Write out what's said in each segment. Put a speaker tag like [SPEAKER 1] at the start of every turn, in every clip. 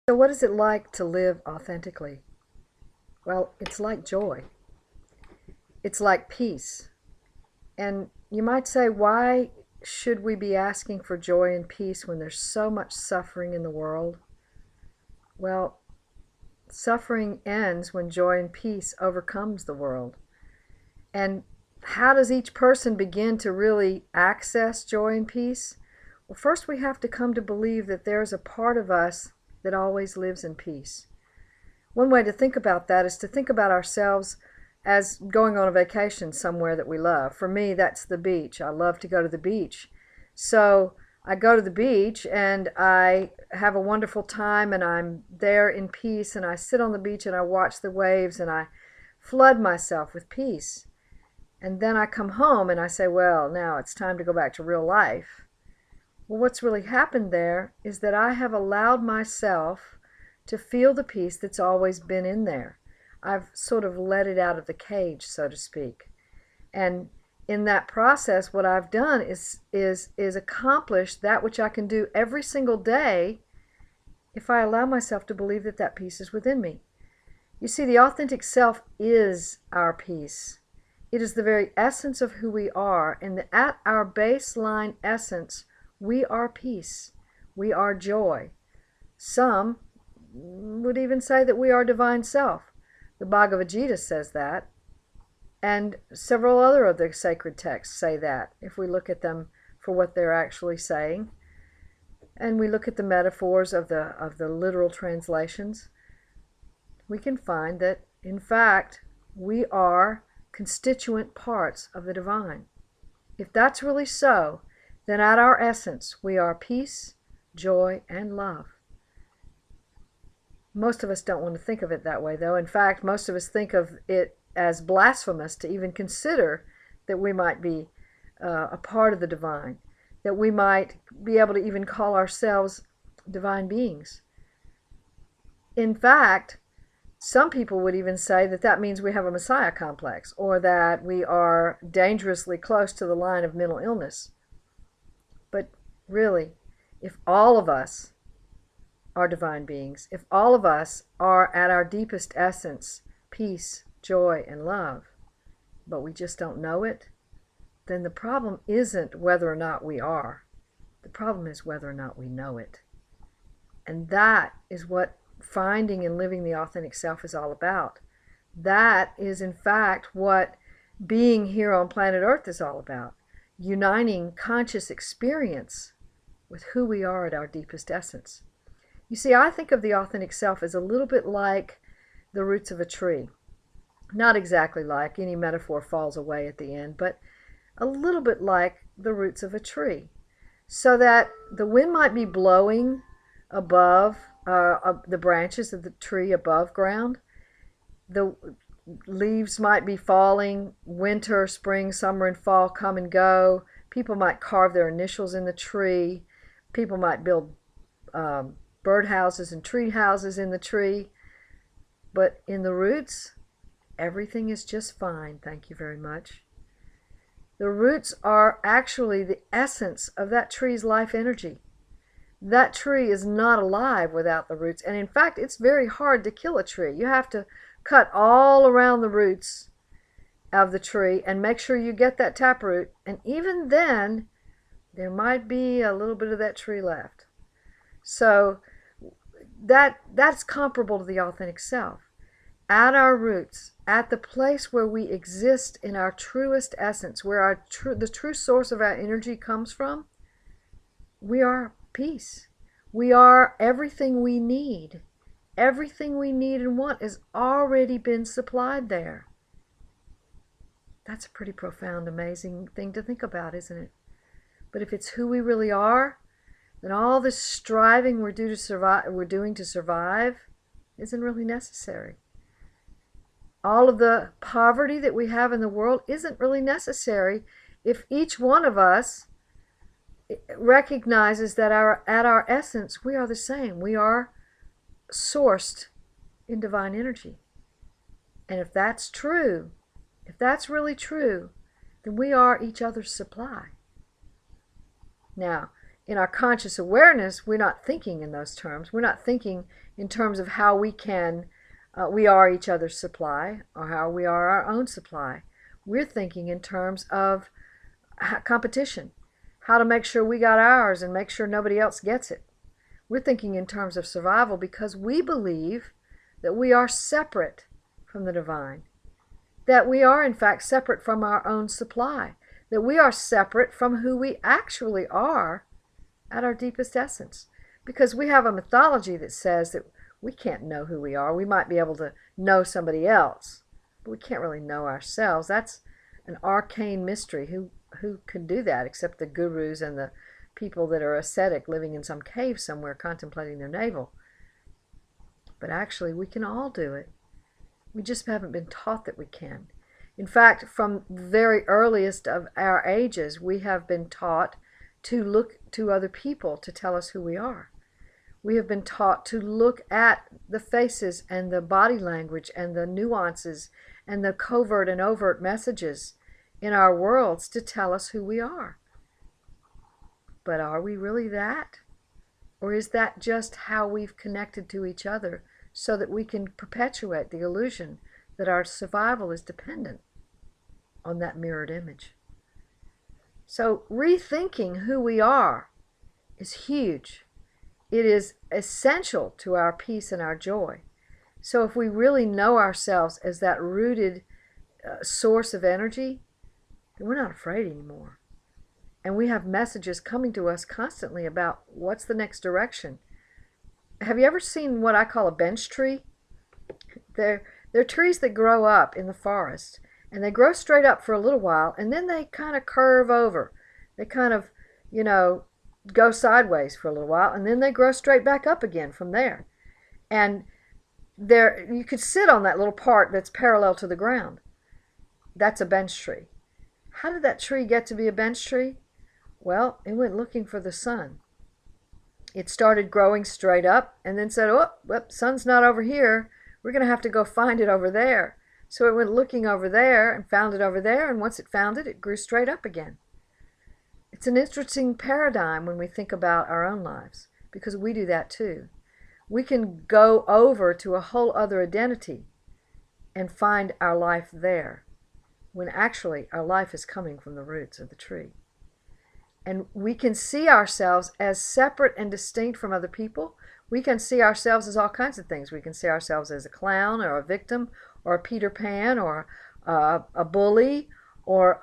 [SPEAKER 1] So, what is it like to live authentically? Well, it's like joy, it's like peace. And you might say, why should we be asking for joy and peace when there's so much suffering in the world? Well, suffering ends when joy and peace overcomes the world. And how does each person begin to really access joy and peace? Well, first we have to come to believe that there's a part of us that always lives in peace. One way to think about that is to think about ourselves as going on a vacation somewhere that we love. For me, that's the beach. I love to go to the beach. So I go to the beach and I have a wonderful time and I'm there in peace and I sit on the beach and I watch the waves and I flood myself with peace. And then I come home and I say, well, now it's time to go back to real life. Well, what's really happened there is that I have allowed myself to feel the peace that's always been in there. I've sort of let it out of the cage, so to speak. And in that process, what I've done is accomplish that which I can do every single day if I allow myself to believe that that peace is within me. You see, the authentic self is our peace. It is the very essence of who we are, and at our baseline essence, we are peace. We are joy. Some would even say that we are divine self. The Bhagavad Gita says that, and several other of the sacred texts say that, if we look at them for what they're actually saying, and we look at the metaphors of the literal translations, we can find that, in fact, we are constituent parts of the divine. If that's really so, then at our essence, we are peace, joy, and love. Most of us don't want to think of it that way, though. In fact, most of us think of it as blasphemous to even consider that we might be a part of the divine, that we might be able to even call ourselves divine beings. In fact, some people would even say that that means we have a messiah complex, or that we are dangerously close to the line of mental illness. But really, if all of us are divine beings, if all of us are at our deepest essence peace, joy, and love, but we just don't know it, then the problem isn't whether or not we are. The problem is whether or not we know it. And that is what finding and living the authentic self is all about. That is, in fact, what being here on planet Earth is all about. Uniting conscious experience with who we are at our deepest essence. You see, I think of the authentic self as a little bit like the roots of a tree. Not exactly like, any metaphor falls away at the end, but a little bit like the roots of a tree. So that the wind might be blowing above the branches of the tree above ground. The leaves might be falling, winter, spring, summer, and fall come and go. People might carve their initials in the tree. People might build birdhouses and tree houses in the tree. But in the roots, everything is just fine, thank you very much. The roots are actually the essence of that tree's life energy. That tree is not alive without the roots. And in fact, it's very hard to kill a tree. You have to cut all around the roots of the tree and make sure you get that taproot. And even then, there might be a little bit of that tree left. So that's comparable to the authentic self. At our roots, at the place where we exist in our truest essence, where the true source of our energy comes from, we are peace. We are everything we need. Everything we need and want has already been supplied there. That's a pretty profound, amazing thing to think about, isn't it? But if it's who we really are, then all this striving we're doing to survive isn't really necessary. All of the poverty that we have in the world isn't really necessary if each one of us recognizes that at our essence we are the same. We are sourced in divine energy. And if that's true, if that's really true, then we are each other's supply. Now, in our conscious awareness, we're not thinking in those terms. We're not thinking in terms of how we are each other's supply or how we are our own supply. We're thinking in terms of competition, how to make sure we got ours and make sure nobody else gets it. We're thinking in terms of survival because we believe that we are separate from the divine, that we are in fact separate from our own supply, that we are separate from who we actually are at our deepest essence. Because we have a mythology that says that we can't know who we are. We might be able to know somebody else, but we can't really know ourselves. That's an arcane mystery. Who can do that except the gurus and the people that are ascetic living in some cave somewhere contemplating their navel? But actually, we can all do it. We just haven't been taught that we can. In fact, from the very earliest of our ages, we have been taught to look to other people to tell us who we are. We have been taught to look at the faces and the body language and the nuances and the covert and overt messages in our worlds to tell us who we are. But are we really that? Or is that just how we've connected to each other so that we can perpetuate the illusion that our survival is dependent on that mirrored image? So rethinking who we are is huge. It is essential to our peace and our joy. So if we really know ourselves as that rooted source of energy, then we're not afraid anymore. And we have messages coming to us constantly about what's the next direction. Have you ever seen what I call a bench tree? They're trees that grow up in the forest, and they grow straight up for a little while, and then they kind of curve over. They kind of, go sideways for a little while, and then they grow straight back up again from there. And there, you could sit on that little part that's parallel to the ground. That's a bench tree. How did that tree get to be a bench tree? Well, it went looking for the sun. It started growing straight up and then said, oh, well, sun's not over here. We're going to have to go find it over there. So it went looking over there and found it over there, and once it found it, it grew straight up again. It's an interesting paradigm when we think about our own lives, because we do that too. We can go over to a whole other identity and find our life there, when actually our life is coming from the roots of the tree. And we can see ourselves as separate and distinct from other people. We can see ourselves as all kinds of things. We can see ourselves as a clown or a victim or a Peter Pan or a bully or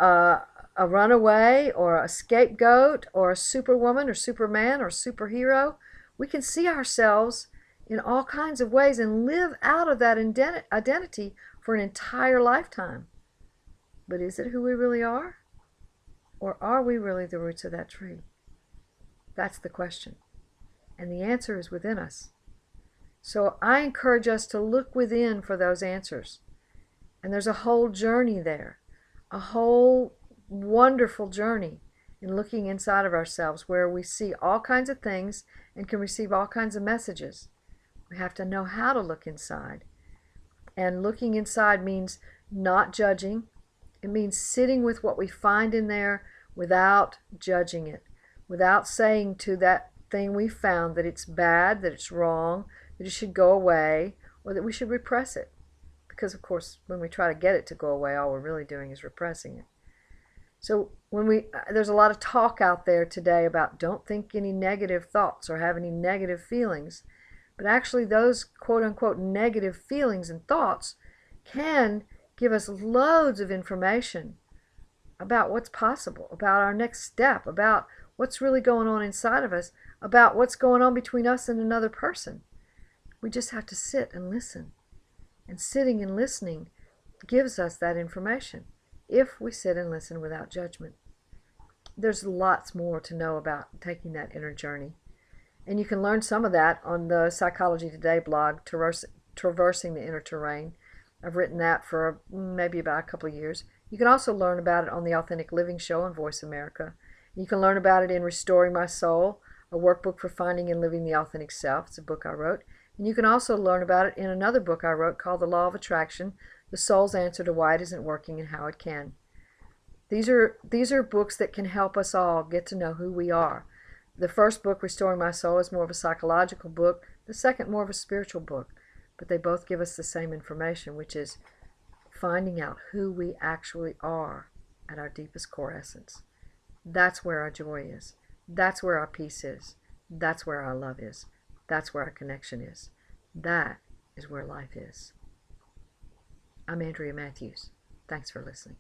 [SPEAKER 1] a runaway or a scapegoat or a superwoman or superman or superhero. We can see ourselves in all kinds of ways and live out of that identity for an entire lifetime. But is it who we really are? Or are we really the roots of that tree? That's the question. And the answer is within us. So I encourage us to look within for those answers. And there's a whole journey there, a whole wonderful journey in looking inside of ourselves where we see all kinds of things and can receive all kinds of messages. We have to know how to look inside. And looking inside means not judging. It means sitting with what we find in there without judging it, without saying to that thing we found that it's bad, that it's wrong, that it should go away, or that we should repress it. Because, of course, when we try to get it to go away, all we're really doing is repressing it. So there's a lot of talk out there today about don't think any negative thoughts or have any negative feelings. But actually those quote-unquote negative feelings and thoughts can give us loads of information about what's possible, about our next step, about what's really going on inside of us, about what's going on between us and another person. We just have to sit and listen. And sitting and listening gives us that information if we sit and listen without judgment. There's lots more to know about taking that inner journey. And you can learn some of that on the Psychology Today blog, Traversing the Inner Terrain. I've written that for maybe about a couple of years. You can also learn about it on the Authentic Living Show on Voice America. You can learn about it in Restoring My Soul, a workbook for finding and living the authentic self. It's a book I wrote. And you can also learn about it in another book I wrote called The Law of Attraction, The Soul's Answer to Why It Isn't Working and How It Can. These are books that can help us all get to know who we are, The first book, Restoring My Soul, is more of a psychological book. The second, more of a spiritual book. But they both give us the same information, which is finding out who we actually are at our deepest core essence. That's where our joy is. That's where our peace is. That's where our love is. That's where our connection is. That is where life is. I'm Andrea Matthews. Thanks for listening.